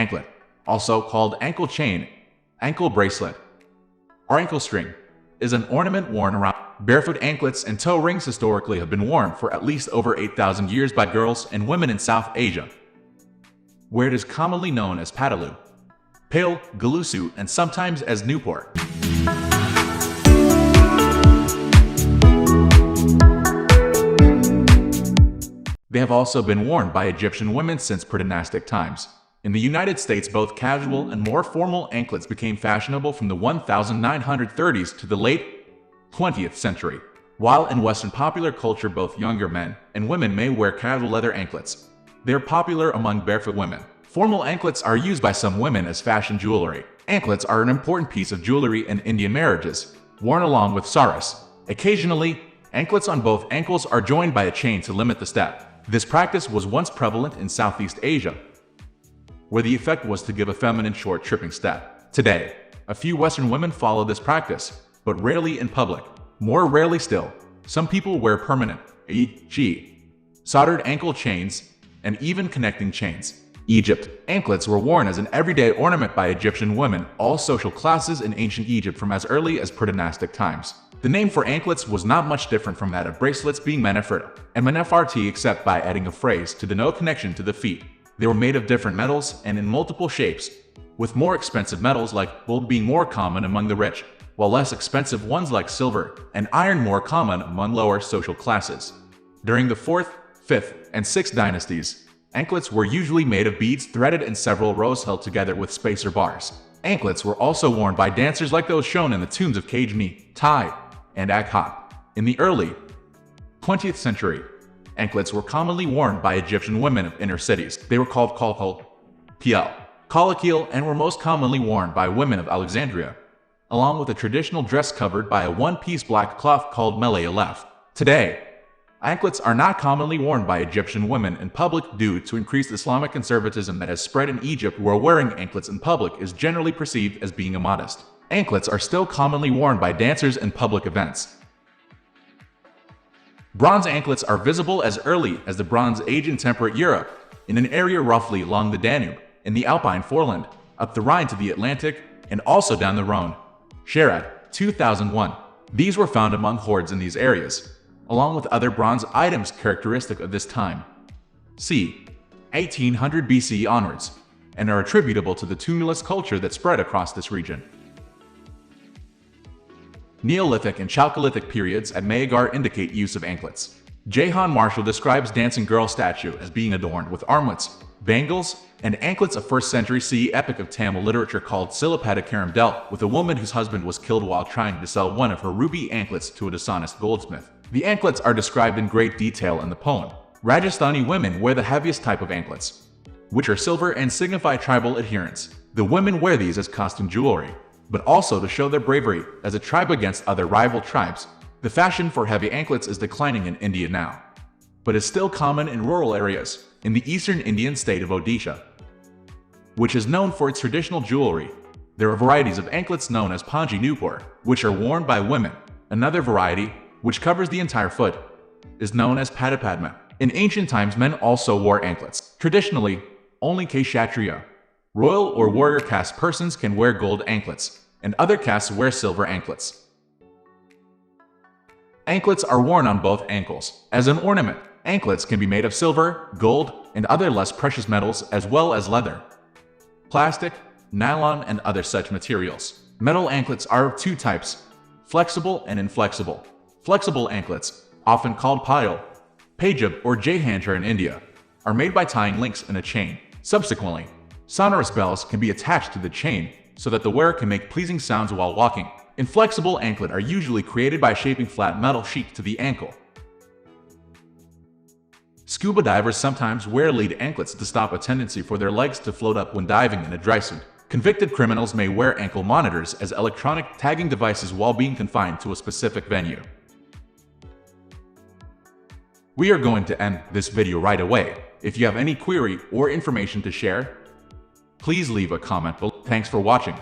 anklet, also called ankle chain, ankle bracelet, or ankle string, is an ornament worn around. Barefoot anklets and toe rings historically have been worn for at least over 8,000 years by girls and women in South Asia, where it is commonly known as pattilu, payal, golusu, and sometimes as nupur. They have also been worn by Egyptian women since pre-dynastic times. In the United States, both casual and more formal anklets became fashionable from the 1930s to the late 20th century. While in Western popular culture both younger men and women may wear casual leather anklets, they are popular among barefoot women. Formal anklets are used by some women as fashion jewelry. Anklets are an important piece of jewelry in Indian marriages, worn along with saris. Occasionally, anklets on both ankles are joined by a chain to limit the step. This practice was once prevalent in Southeast Asia, where the effect was to give a feminine short tripping step. Today, a few Western women follow this practice, but rarely in public. More rarely still, some people wear permanent, e.g., soldered ankle chains, and even connecting chains. Egypt. Anklets were worn as an everyday ornament by Egyptian women, all social classes in ancient Egypt from as early as pre-dynastic times. The name for anklets was not much different from that of bracelets, being menefert and menefrt, except by adding a phrase to denote connection to the feet. They were made of different metals and in multiple shapes, with more expensive metals like gold being more common among the rich, while less expensive ones like silver and iron more common among lower social classes. During the 4th, 5th, and 6th dynasties, anklets were usually made of beads threaded in several rows held together with spacer bars. Anklets were also worn by dancers like those shown in the tombs of Kajni, Thai, and Anklet. In the early 20th century, anklets were commonly worn by Egyptian women of inner cities. They were called payal, colloquial, and were most commonly worn by women of Alexandria, along with a traditional dress covered by a one-piece black cloth called melayalef. Today, anklets are not commonly worn by Egyptian women in public due to increased Islamic conservatism that has spread in Egypt, where wearing anklets in public is generally perceived as being immodest. Anklets are still commonly worn by dancers in public events. Bronze anklets are visible as early as the Bronze Age in temperate Europe, in an area roughly along the Danube, in the Alpine foreland, up the Rhine to the Atlantic, and also down the Rhone. Sherat, 2001. These were found among hoards in these areas, along with other bronze items characteristic of this time, c. 1800 BC onwards, and are attributable to the tumulus culture that spread across this region. Neolithic and Chalcolithic periods at Mayagar indicate use of anklets. Jahan Marshall describes dancing girl statue as being adorned with armlets, bangles, and anklets. A 1st century CE epic of Tamil literature called Silapadikaram dealt with a woman whose husband was killed while trying to sell one of her ruby anklets to a dishonest goldsmith. The anklets are described in great detail in the poem. Rajasthani women wear the heaviest type of anklets, which are silver and signify tribal adherence. The women wear these as costume jewelry, but also to show their bravery as a tribe against other rival tribes. The fashion for heavy anklets is declining in India now, but is still common in rural areas. In the eastern Indian state of Odisha, which is known for its traditional jewelry, there are varieties of anklets known as Panji Nupur, which are worn by women. Another variety, which covers the entire foot, is known as Padapadma. In ancient times, men also wore anklets. Traditionally, only Kshatriya, royal or warrior caste persons can wear gold anklets, and other castes wear silver anklets. Anklets are worn on both ankles. As an ornament, anklets can be made of silver, gold, and other less precious metals, as well as leather, plastic, nylon, and other such materials. Metal anklets are of two types, flexible and inflexible. Flexible anklets, often called payal, pajab, or jahantar in India, are made by tying links in a chain. Subsequently, sonorous bells can be attached to the chain so that the wearer can make pleasing sounds while walking. Inflexible anklet are usually created by shaping flat metal sheet to the ankle. Scuba divers sometimes wear lead anklets to stop a tendency for their legs to float up when diving in a dry suit. Convicted criminals may wear ankle monitors as electronic tagging devices while being confined to a specific venue. We are going to end this video right away. If you have any query or information to share, please leave a comment below. Thanks for watching.